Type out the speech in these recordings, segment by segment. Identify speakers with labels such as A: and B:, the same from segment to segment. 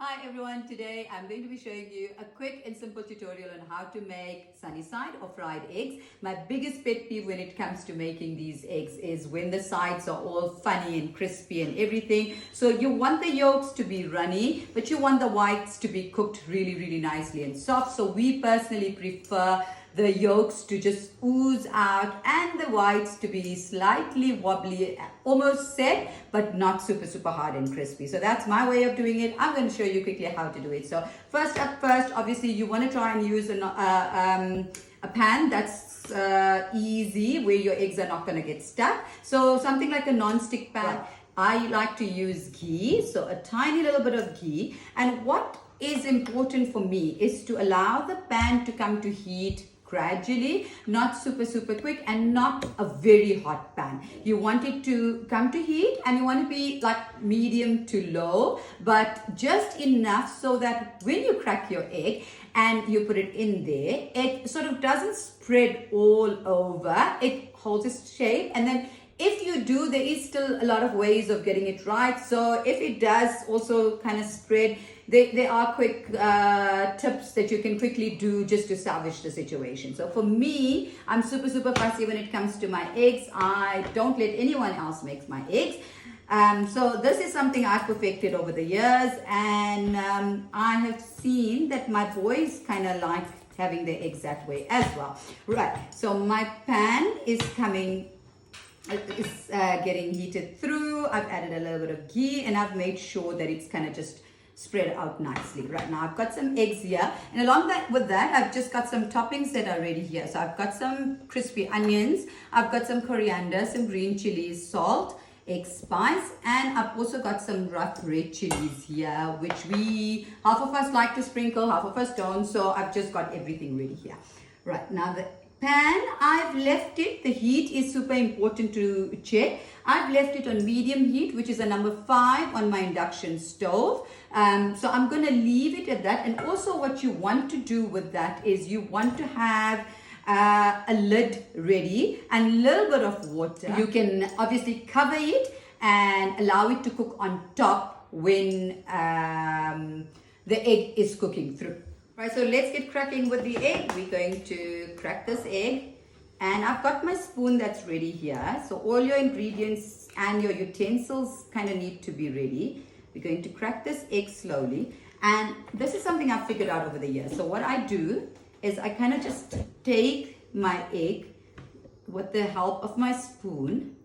A: Hi everyone, today I'm going to be showing you a quick and simple tutorial on how to make sunny side or fried eggs. My biggest pet peeve when it comes to making these eggs is when the sides are all funny and crispy and everything. So you want the yolks to be runny, but you want the whites to be cooked really nicely and soft. So we personally prefer the yolks to just ooze out and the whites to be slightly wobbly, almost set, but not super hard and crispy. So that's my way of doing it. I'm going to show you quickly how to do it. So first, obviously you want to try and use a pan that's easy, where your eggs are not going to get stuck. So something like a non-stick pan. I like to use ghee, so a tiny little bit of ghee. And what is important for me is to allow the pan to come to heat gradually, not super quick, and not a very hot pan. You want it to come to heat and you want to be like medium to low, but just enough so that when you crack your egg and you put it in there, it sort of doesn't spread all over. It holds its shape, and then if you do, there is still a lot of ways of getting it right. So if it does also kind of spread, there are quick tips that you can quickly do just to salvage the situation. So for me, I'm super fussy when it comes to my eggs. I don't let anyone else make my eggs. So this is something I've perfected over the years, and I have seen that my boys kind of like having their eggs that way as well. Right, so my pan is getting heated through. I've added a little bit of ghee and I've made sure that it's kind of just spread out nicely. Right now I've got some eggs here, and along with that I've just got some toppings that are ready here. So I've got some crispy onions, I've got some coriander, some green chilies, salt, egg spice, and I've also got some rough red chilies here, which half of us like to sprinkle, half of us don't. So I've just got everything ready here. Right now the pan, I've left it, the heat is super important to check. I've left it on medium heat, which is a number 5 on my induction stove. So I'm going to leave it at that. And also what you want to do with that is you want to have a lid ready and a little bit of water. You can obviously cover it and allow it to cook on top when the egg is cooking through. Right, so let's get cracking with the egg. We're going to crack this egg, and I've got my spoon that's ready here. So all your ingredients and your utensils kind of need to be ready. We're going to crack this egg slowly, and this is something I've figured out over the years. So what I do is I kind of just take my egg with the help of my spoon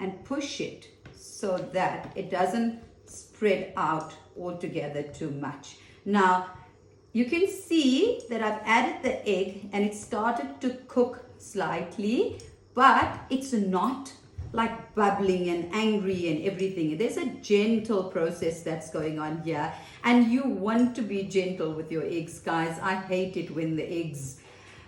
A: and push it so that it doesn't spread out altogether too much. Now, you can see that I've added the egg and it started to cook slightly, but it's not like bubbling and angry and everything. There's a gentle process that's going on here, and you want to be gentle with your eggs, guys. I hate it when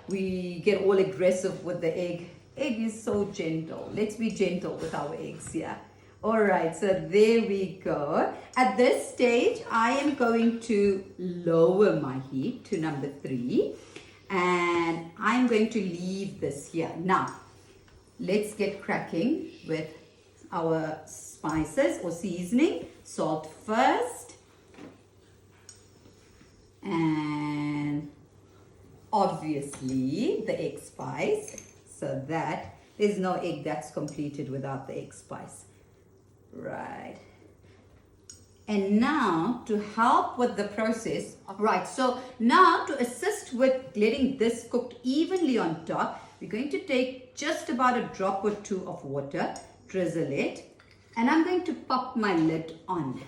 A: we get all aggressive with the egg. Egg is so gentle. Let's be gentle with our eggs here. All right, so there we go. At this stage, I am going to lower my heat to number 3, and I'm going to leave this here. Now, let's get cracking with our spices or seasoning. Salt first, and obviously the egg spice, so that there's no egg that's completed without the egg spice. Right, and now to help with the process, right, so now to assist with letting this cook evenly on top, we're going to take just about a drop or 2 of water, drizzle it, and I'm going to pop my lid on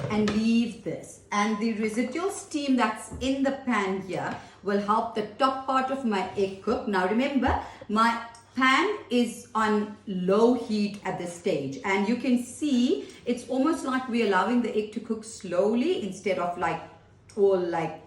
A: and leave this, and the residual steam that's in the pan here will help the top part of my egg cook. Now remember, my pan is on low heat at this stage, and you can see it's almost like we're allowing the egg to cook slowly instead of like all like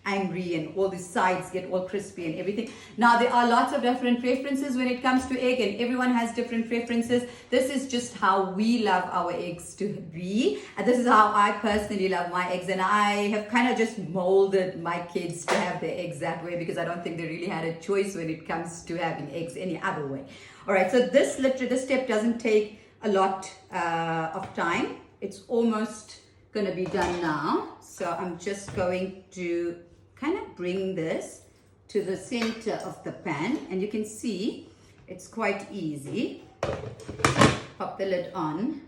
A: angry and all the sides get all crispy and everything. Now there are lots of different preferences when it comes to egg, and everyone has different preferences. This is just how we love our eggs to be, and this is how I personally love my eggs, and I have kind of just molded my kids to have their eggs that way because I don't think they really had a choice when it comes to having eggs any other way. All right, so this step doesn't take a lot of time. It's almost going to be done now. So I'm just going to kind of bring this to the center of the pan, and you can see it's quite easy. Pop the lid on,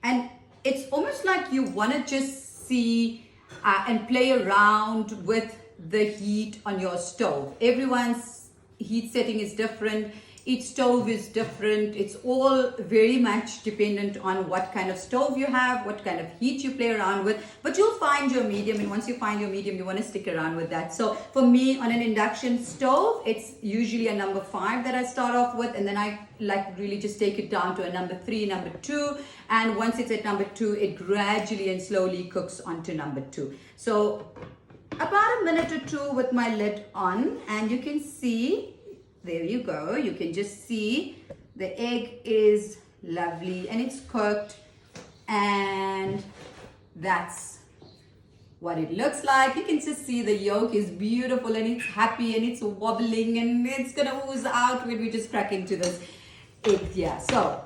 A: and it's almost like you want to just see and play around with the heat on your stove. Everyone's heat setting is different. Each stove is different. It's all very much dependent on what kind of stove you have, what kind of heat you play around with. But you'll find your medium, and once you find your medium, you want to stick around with that. So for me, on an induction stove, it's usually a number 5 that I start off with, and then I like really just take it down to a number 3, number 2. And once it's at number 2, it gradually and slowly cooks onto number 2. So about a minute or 2 with my lid on, and you can see, there you go. You can just see the egg is lovely and it's cooked, and that's what it looks like. You can just see the yolk is beautiful and it's happy and it's wobbling, and it's gonna ooze out when we just crack into this egg here. So,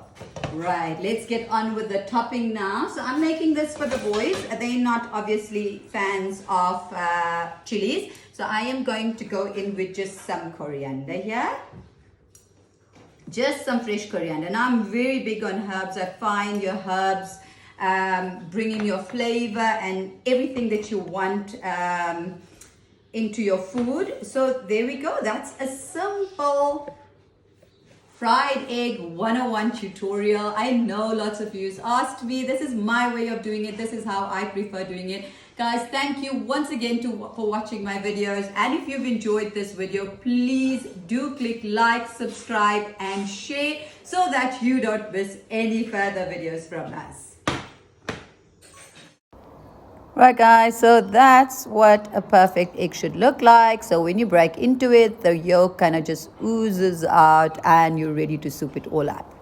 A: right, let's get on with the topping now. So I'm making this for the boys. They're not obviously fans of chilies. So I am going to go in with just some coriander here. Just some fresh coriander. Now I'm very big on herbs. I find your herbs bring in your flavor and everything that you want into your food. So there we go. That's a simple fried egg 101 tutorial. I know lots of you asked me. This is my way of doing it. This is how I prefer doing it. Guys, thank you once again for watching my videos. And if you've enjoyed this video, please do click like, subscribe, and share so that you don't miss any further videos from us. Right guys, so that's what a perfect egg should look like. So when you break into it, the yolk kind of just oozes out and you're ready to soup it all up.